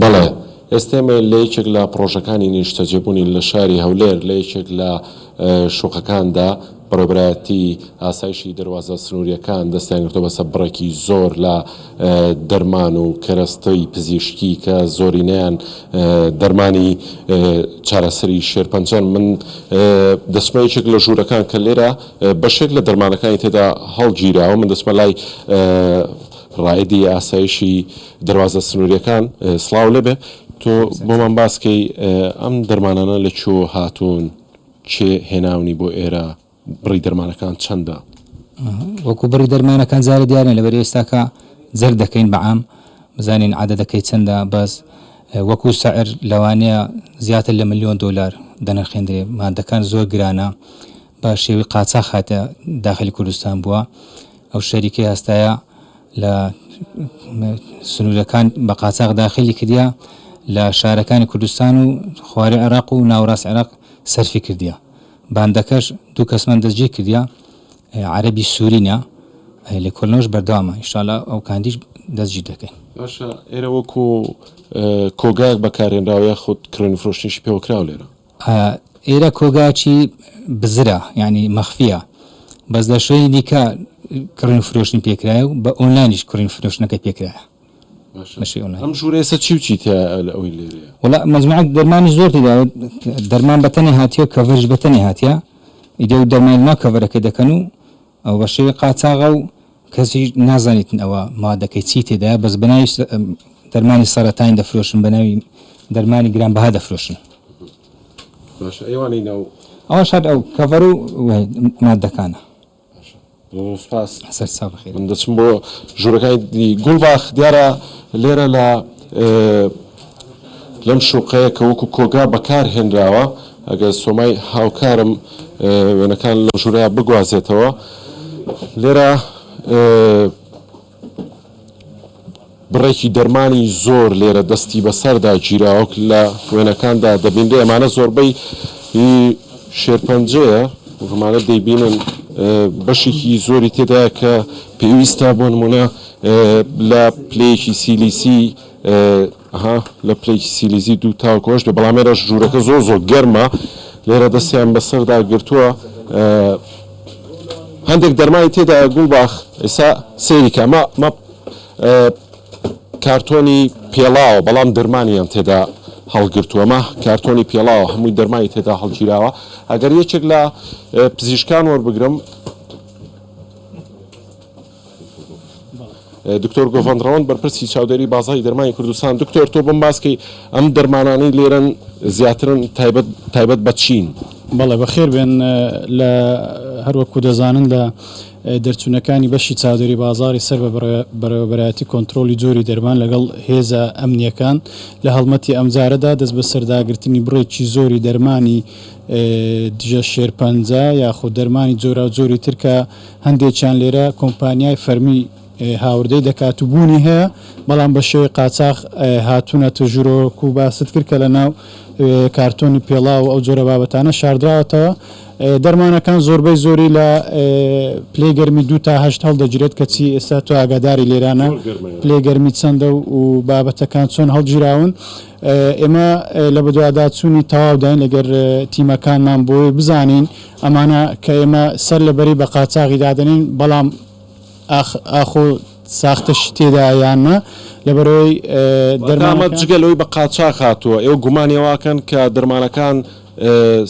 بەڵێ ئێستێمە لە یەکێک لە پرۆژەکانی نیشتەجێبوونی لە شاری هەولێر لە یەکێک لە شوقەکاندا بەڕێوەبەرایەتی ئاسایشی دەواازە سنووریەکان دەستیان گرتۆ بەسە بڕێکی زۆر لە دەرمان و کەرەستەی پزیشکی کە زۆرینیان دەرمانی چارەسەری شێرپەنجەن. من دەسمەیەکێک لە ژوورەکان کە لێرە بەشێک لە دەرمانەکانی تێدا هەڵگیراوە، من دەسمە لای ڕایدی ئاسایشی دەواازە سنووریەکان سڵاو لێبێ. تۆ بۆمان باسکەی ئەم دەرمانانە لە چۆ هاتوون، چێ هێناونی بۆ ئێرە، بڕی دەرمانەکان چەندە؟ وەکو بڕی دەرمانەکان زارە دیارن لەبەر ئێستاکە زەر دەکەین بەعام بزانین عادەدەکەی چەندە، بەس وەکو سعر لەوانەیە زیاتر لە $1,000,000 دەنرخێندرێ. مادەکان زۆر گرانە، بە شێوی قاچاق هاتە داخلی کوردستان بووە. ئەو شەریکەی هەستایە لە سنوورەکان بە قاچاق داخلی کردیا لە شارەکانی کوردستان و خواری عێراق و ناوەڕاست عێراق سەرفی کردیا. باندەکەش دوو کەسمان دەستگیر کردیا، عەرەبی سوورینە، لە کۆلنەوەش بەردەوامە. ئینشاڵڵا ئەو کاندیش دەستگیر دەکەین. باشە، ئێرە وەکو کۆگایەک بەکارهێنراوە خۆت کڕێنی فرۆشتنیشی پێوەکراو لێرە؟ ئێرە کۆگاچی بزرە، ینی مەخفیە، بەس لە شوێنی دیکە کڕین فرۆشتنی پێکرایە و بە ئۆنلاینیش کڕین فرۆشتنەکە پێکرایە. ئەم ژوورێسە چی و چی تیا لە ئەوی لێرەیە؟ وڵا مەجموعەک دەرمانی زۆر تێدا، دەرمان بەتەنێ هاتیە، کەڤەرش بەتەنێ هاتیە، ئیدە و دەرمان ما کەڤەرەکە دەکەن و ئەو بە شێوی قاچاغە و کەسی نازانیتن ئەوە مادەکەی چی تێدایە، بەس بەناوی دەرمانی سەرەتاین دەفرۆشن، بەناوی دەرمانی گرانبەها دەفرۆشن. باشە، ئەوانەی ناو ئەوە شاد ئەو کەڤەر و مادەکانە. سپاس. سەرچاو بەخێر. من دەچم بۆ ژوورەکانی گوڵباخ. دیارە لێرە لەم شوقەیە کە وەکو کۆگا بەکار هێنراوە، ئەگەر سۆمای هاوکارم وێنەکان لە ژوورەیە بگوازێتەوە، لێرە بڕێکی دەرمانی زۆر لێرە دەستی بەسەردا گیراوە لە وێنەکاندا دەبیندێ. ئەمانە زۆربەی شێرپەنجەیە، ڕمانە دەیبینن بەشێکی زۆری تێدایە کە پێویستە بۆ نمونە لە پلەیەکی سیلیسی لە پلەیەکی سیلیزی دوو تاوکۆش بێ، بەڵام ێرە ژوورەکە زۆر زۆر گەرمە، لێرە دەستیان بەسەردا گرتووە. هەندێک دەرمانی تێدا گوڵباخ ئێستا سەیریکە مە کارتۆنی پێڵاوە، بەڵام دەرمانیان تێدا هەڵگرتووەمە کارتۆنی پێڵاوە، هەمووی دەرمانی تێدا هەڵگیراوە. ئەگەر یەکێک لە پزیشکان وەربگرم، دکتۆر گۆڤەندڕەوەند بەرپرسی چاودێری بازاری دەرمانی کوردستان. دکتۆر، تۆ بم باسکەی ئەم دەرمانانەی لێرەن زیاترن تایبەت بە چین؟ بەڵێ بەخێر بێن. لە هەروەکو دەزانن لە دەرچوونەکانی بەشی چاودێری بازاری سەر بە بەڕێوەبەرایەتی کۆنتترۆلی جۆری دەرمان لەگەڵ هێزە ئەمنیەکان لە هەڵمەتی ئەمجارەدا دەست بە سەرداگرتنی بڕێکی زۆری دەرمانی دژە شێرپەنجە یاخود دەرمانی جۆرا جۆری ترکە هەندێکیان لێرە کۆمپانیای فەرمی هاوردەی دەکاتوبوونی هەیە، بەڵام بە شێوەی قاچاق هاتوونەتە ژوورۆک و باست کرد کە لە ناو کارتۆنی پێڵاو و ئەو جۆرە بابەتانە شاردراوەتەوە. دەرمانەکان زۆربەی زۆری لە پلەی گەرمی 2 تا 8 هەڵدەگیرێت، کەچی ئێستا تۆ ئاگاداری لێرانە پلەی گەرمی چەندە و بابەتەکان چۆن هەڵگیراون. ئێمە لە بەدواداچوونی تەواوداین لەگەر تیمەکانمان بۆی بزانین ئەمانە کە ئێمە سەر لەبەری بە قاچاغی دادەنین، بەڵام ئاخۆ ساختەش تێدا یانە لەبەرەوەی دەرمانە جگەلەوەی بە قاچاق هاتووە. ئێوە گومانیەوەکەن کە دەرمانەکان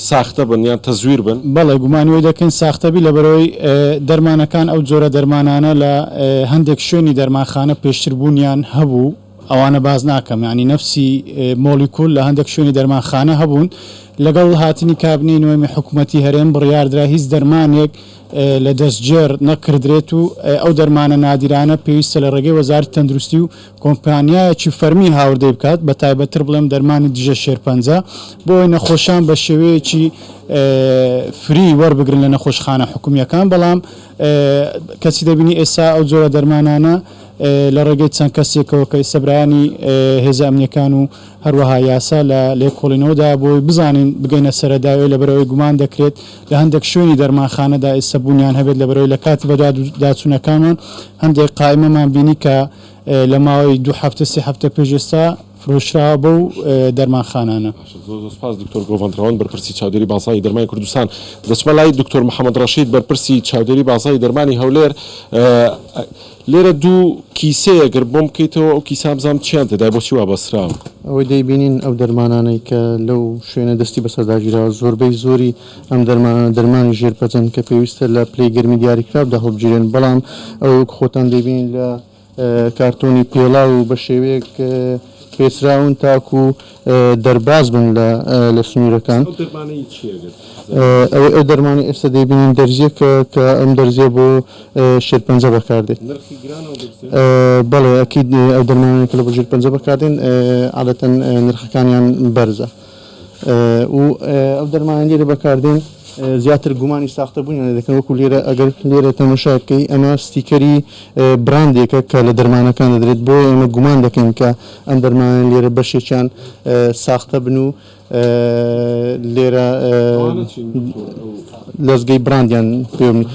ساختە بن یان تەزویر بن؟ بەڵێ، گومانیەوەی دەکەن ساختەبی، لەبەرەوەی دەرمانەکان ئەو جۆرە دەرمانانە لە هەندێک شوێنی دەرمانخانە پێشتربوونیان هەبوو، ئەوانە باز ناکەم، ینی نەفسی مۆلیکول لە هەندێک شوێنی دەرمانخانە هەبوون. لەگەڵ هاتنی کابینەی نوێمی حکوومەتی هەرێم بڕیاردرا هیچ دەرمانێک لە دەستجێر نەکردرێت و ئەو دەرمانە نادیرانە پێویستە لە ڕێگەی وەزارەتی تەندروستی و کۆمپانیایەکی فەرمی هاوردەی بکات، بە تایبەتتر بڵێم دەرمانی دژە شێرپەنجە، بۆی نەخۆشان بە شێوەیەکی فری وەربگرن لە نەخۆشخانە حکومیەکان. بەڵام کەچی دەبینی ئێستا ئەو جۆرە دەرمانانە لە ڕێگەی چەند کەسێکەوە کە سەبرایانی هێزە ئەمنیەکان و هەروەها یاسا لە لێکۆڵینەوەدا بۆی بزانین بگەینە سەرەداوێ، لەبەرەوەی گومان دەکرێت لە هەندێک شوێنی دەرمانخانەدا ئێستا بوونیان هەبێت، لەبەرەوەی لە کاتی بەداداچوونەکانمان هەندێک قایمەمان بینی کە لە ماوەی 2 هەفتە 3 هەفتە پێش ئێستا فرۆشراوە بەو دەرمانخانانە. زۆر سپاس دکتۆر گۆڤەندراوان بەرپرسی چاودێری بازاری دەرمانی کوردستان. دەچمە لای دکتۆر محەممەد ڕەشید بەرپرسی چاودێری بازاری دەرمانی هەولێر. لێرە دوو کیسەیە گەر بۆم بکەیتەوە ئەو کیسام بزانم چیان تێدا بۆچی وا بەسراوە. ئەوەی دەیبینین ئەو دەرمانانەی کە لەو شوێنە دەستی بەسەرداگیرەوە زۆربەی زۆری ئەم دەرمانی ژێرپەجەن کە پێویستە لە پلەی گەرمی دیاریکرابدا هەڵبگیرێن، بەڵام ئەو خۆتان دەیبینین لە کارتۆنی پێڵا و بە شێوەیەک پێچراون تاکو دەرباز بن لە سنوورەکان. ئەو دەرمانی ئێستا دەیبینین دەرزیەکە کە ئەم دەرزیە بۆ شێرپەنجە بەکاردێت. بەڵێ ئەکید ئەو دەرمانێک لە بۆ ژێرپەنجە بەکاردێن عادەتەن نرخەکانیان بەرزە و ئەو دەرمانیان لێرە بەکاردێن زیاتر گومانی ساختە بوونیان دەکەن. وەکو لێرە ئەگەر لێرە تەماشاکەی ئەمە ستیکەری براندێکە کە لە دەرمانەکان دەدرێت، بۆ ئێمە گومان دەکەین کە ئەم دەرمانیان لێرە بەشێکیان ساختە بن و لێرە لەزگەی براندیان پێبنی.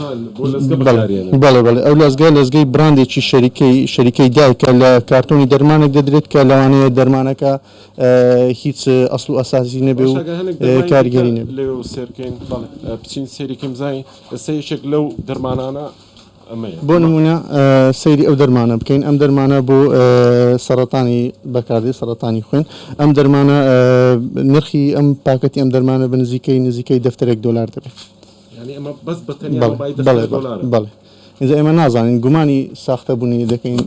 بەڵێ ئەو لەزگەی براندێکی شەریکەی دایکە لە کارتۆنی دەرمانێک دەدرێت کە لەوانەیە دەرمانەکە هیچ ئەسڵ و ئەساسی نەبێ و کاریگەری نەبێ. بچین سێریکەم زای ئێستا یەکێک لەو دەرمانانە بۆ نمونە سەیری ئەو دەرمانە بکەین. ئەم دەرمانە بۆ سەرەتانی بەکاردێت، سەرەتانی خوێن. ئەم دەرمانە نرخی ئەم پاکەتی ئەم دەرمانە بە نزیکەی دەفتەرێک $1 دەبێت. بەڵێ ئێزە ئێمە نازانین، گومانی ساختە بوونی دەکەین،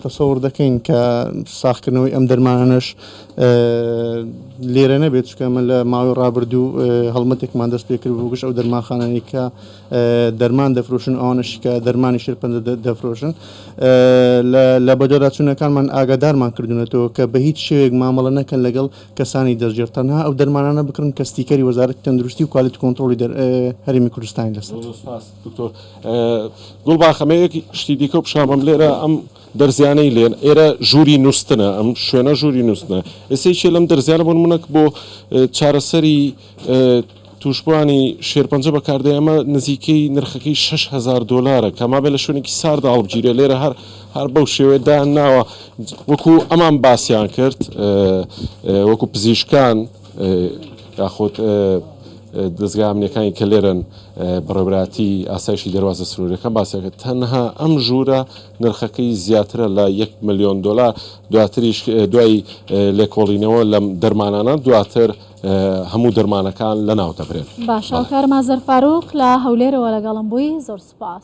تەسەوڕ دەکەین کە ساختکردنەوەی ئەم دەرمانەش لێرە نەبێت، چکەمە لە ماوەی ڕابردوو هەڵمەتێکمان دەست پێ کرد بۆ گشت ئەو دەرمانخانانی کە دەرمان دەفرۆشن، ئەوانەشی کە دەرمانی شێرپەنجە دەفرۆشن. لە بەجێڕاچوونەکانمان ئاگادارمان کردوونەتەوە کە بە هیچ شێوێک مامەڵە نەکەن لەگەڵ کەسانی دەستگیر، تەنها ئەو دەرمانانە بکڕن کە ستیکەری وەزارەتی تەندروستی و کوالیتی کۆنتڕۆلی هەرێمی کوردستانی لەسەر. دکتۆر گوڵباخەمەیەک شتی دیکە و پیشامەم لێرە ئەم دەرزیانەی لێن ئێرە ژووری نووسنە، ئەم شوێنە ژووری نووسنە. ئێستا لەم دەرزیانە بۆ نمونەک بۆ چارەسەری توشبوانی شێرپەنجە بەکاردێ ئەمە نزیکەی نرخەکەی $6,000 کەما بێ لە شوێنێکی ساردا هەڵبگیرێ. لێرە هەر بەو شێوەیەدا ناوە وەکو ئەمان باسییان کرد، وەکو پزیشکان یاخۆت دەستگا ئەمنیەکانی کە لێرن بەڕێوەبەراتی ئاسایشی دەواازە سنووریەکان باسیەکە تەنها ئەم ژوورە نرخەکەی زیاترە لە $1 ملیۆن. دواتریش دوای لێکۆڵینەوە لەم دەرمانانە دواتر هەموو دەرمانەکان لە ناو دەبرێن. باشە کارمازەر فاروق لە هەولێرەوە لەگەڵم بووی، زۆر سوپاس.